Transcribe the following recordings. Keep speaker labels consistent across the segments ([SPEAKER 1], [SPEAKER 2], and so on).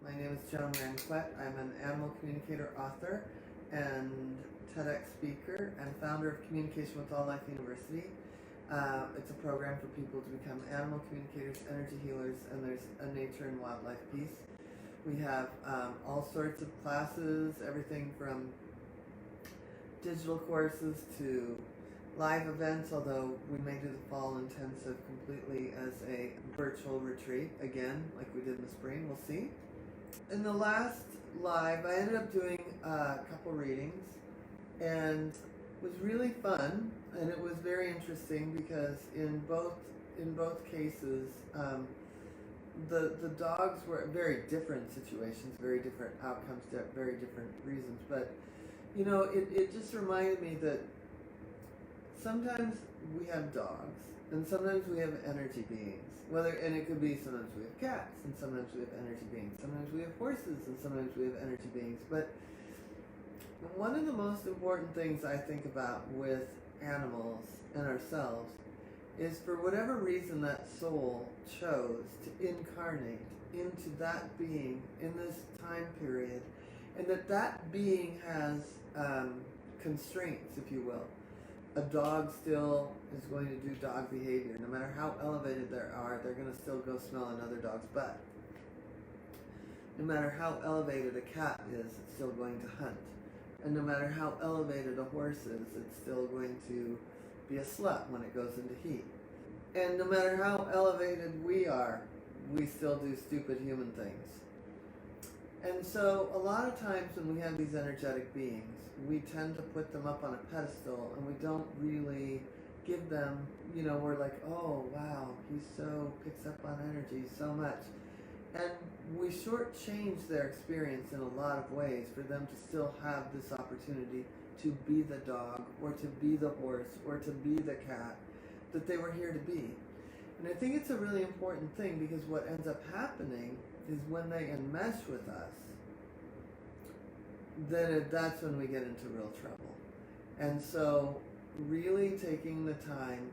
[SPEAKER 1] My name is Joan Ranquet. I'm an animal communicator, author, and TEDx speaker, and founder of Communication with All Life University. It's a program for people to become animal communicators, energy healers, and there's a nature and wildlife piece. We have all sorts of classes, everything from digital courses to live events, although we may do the fall intensive completely as a virtual retreat, again, like we did in the spring. We'll see. In the last live, I ended up doing a couple readings, and it was really fun, and it was very interesting because in both cases, the dogs were very different situations, very different outcomes, very different reasons. But you know, it just reminded me that sometimes we have dogs, and sometimes we have energy beings. And it could be sometimes we have cats, and sometimes we have energy beings. Sometimes we have horses, and sometimes we have energy beings. But one of the most important things I think about with animals and ourselves is, for whatever reason that soul chose to incarnate into that being in this time period, and that being has constraints, if you will. A dog still is going to do dog behavior. No matter how elevated they are, they're going to still go smell another dog's butt. No matter how elevated a cat is, it's still going to hunt. And no matter how elevated a horse is, it's still going to be a slut when it goes into heat. And no matter how elevated we are, we still do stupid human things. And so a lot of times when we have these energetic beings, we tend to put them up on a pedestal, and we don't really give them, we're like, oh wow, he so picks up on energy so much. And we shortchange their experience in a lot of ways for them to still have this opportunity to be the dog, or to be the horse, or to be the cat that they were here to be. And I think it's a really important thing, because what ends up happening is when they enmesh with us, then that's when we get into real trouble. And so really taking the time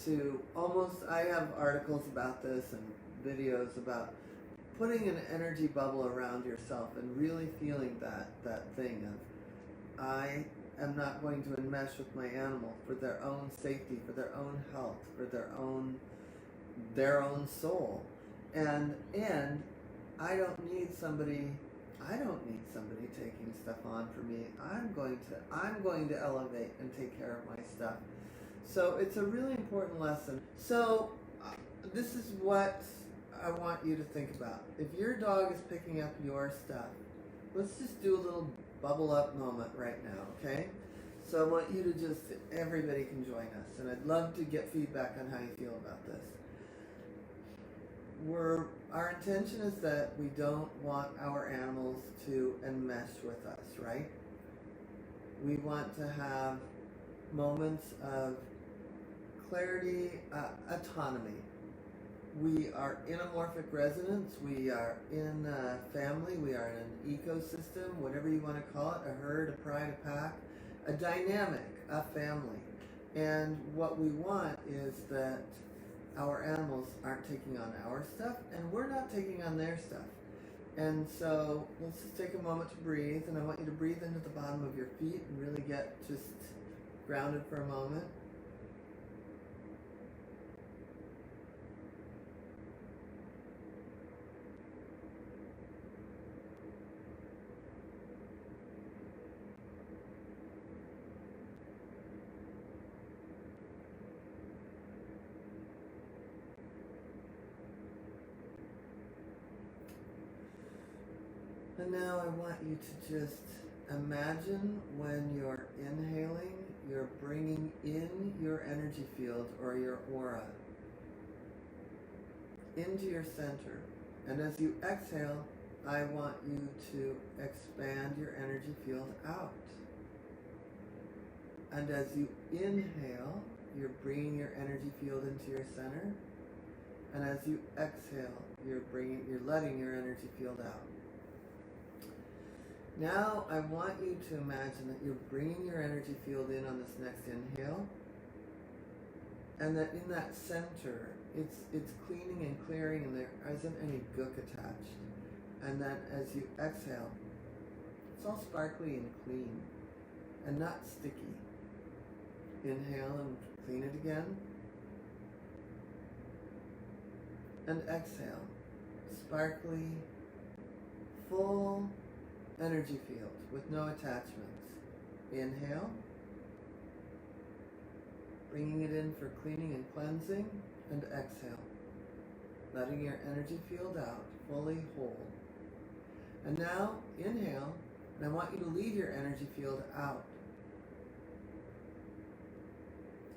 [SPEAKER 1] to I have articles about this and videos about putting an energy bubble around yourself and really feeling that thing of, I am not going to enmesh with my animal for their own safety, for their own health, for their own soul. And I don't need somebody taking stuff on for me. I'm going to elevate and take care of my stuff. So it's a really important lesson. So this is what I want you to think about. If your dog is picking up your stuff, let's just do a little bubble up moment right now, okay? So I want you to everybody can join us, and I'd love to get feedback on how you feel about this. Our intention is that we don't want our animals to enmesh with us, right? We want to have moments of clarity, autonomy. We are in a morphic resonance. We are in a family. We are in an ecosystem, whatever you want to call it, a herd, a pride, a pack, a dynamic, a family. And what we want is that our animals aren't taking on our stuff, and we're not taking on their stuff. And so let's just take a moment to breathe, and I want you to breathe into the bottom of your feet and really get just grounded for a moment. And now I want you to just imagine when you're inhaling, you're bringing in your energy field or your aura into your center. And as you exhale, I want you to expand your energy field out. And as you inhale, you're bringing your energy field into your center. And as you exhale, you're letting your energy field out. Now I want you to imagine that you're bringing your energy field in on this next inhale, and that in that center, it's cleaning and clearing, and there isn't any gook attached. And then as you exhale, it's all sparkly and clean and not sticky. Inhale and clean it again. And exhale. Sparkly, full energy field with no attachments. Inhale. Bringing it in for cleaning and cleansing. And exhale. Letting your energy field out, fully whole. And now, inhale, and I want you to leave your energy field out.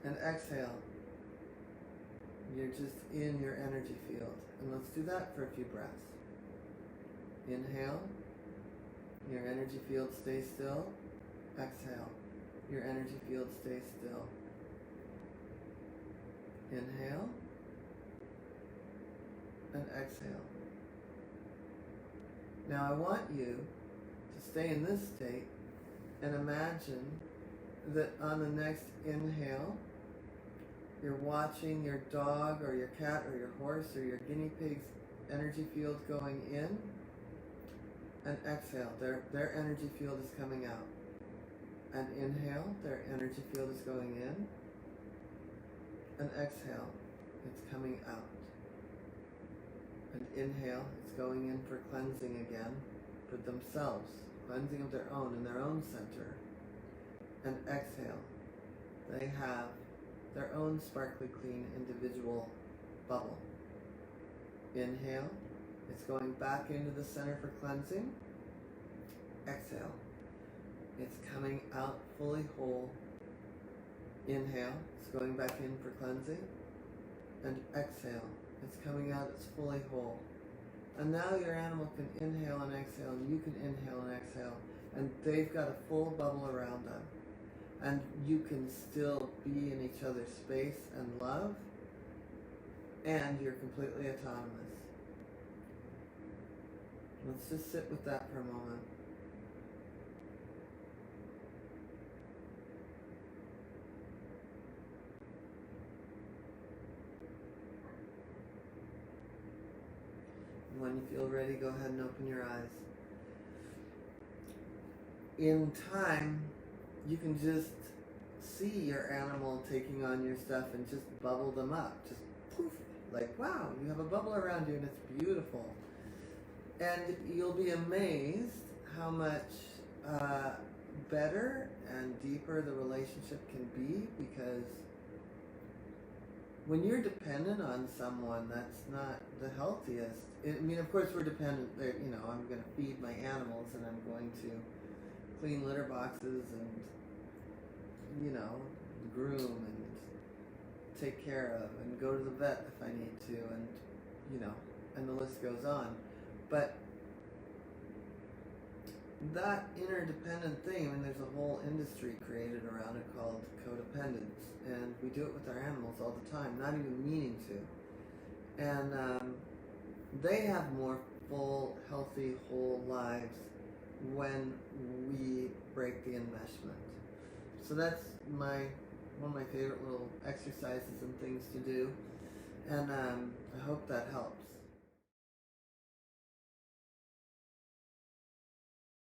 [SPEAKER 1] And exhale. You're just in your energy field. And let's do that for a few breaths. Inhale. Your energy field stays still. Exhale. Your energy field stays still. Inhale. And exhale. Now I want you to stay in this state and imagine that on the next inhale, you're watching your dog or your cat or your horse or your guinea pig's energy field going in, and exhale, their energy field is coming out. And inhale, their energy field is going in, and exhale, it's coming out. And inhale, it's going in for cleansing again, for themselves, cleansing of their own in their own center. And exhale, they have their own sparkly clean individual bubble. Inhale, it's going back into the center for cleansing. Exhale, it's coming out fully whole. Inhale, it's going back in for cleansing. And exhale, it's coming out, it's fully whole. And now your animal can inhale and exhale, and you can inhale and exhale, and they've got a full bubble around them. And you can still be in each other's space and love, and you're completely autonomous. Let's just sit with that for a moment. When you feel ready, go ahead and open your eyes. In time, you can just see your animal taking on your stuff and just bubble them up. Just poof, like, wow, you have a bubble around you and it's beautiful. And you'll be amazed how much better and deeper the relationship can be, because when you're dependent on someone, that's not the healthiest. I mean, of course, we're dependent. You know, I'm going to feed my animals, and I'm going to clean litter boxes, and you know, groom and take care of, and go to the vet if I need to, and you know, and the list goes on. But that interdependent thing, I mean, there's a whole industry created around it called codependence, and we do it with our animals all the time, not even meaning to. And they have more full, healthy, whole lives when we break the enmeshment. So that's one of my favorite little exercises and things to do, and I hope that helps.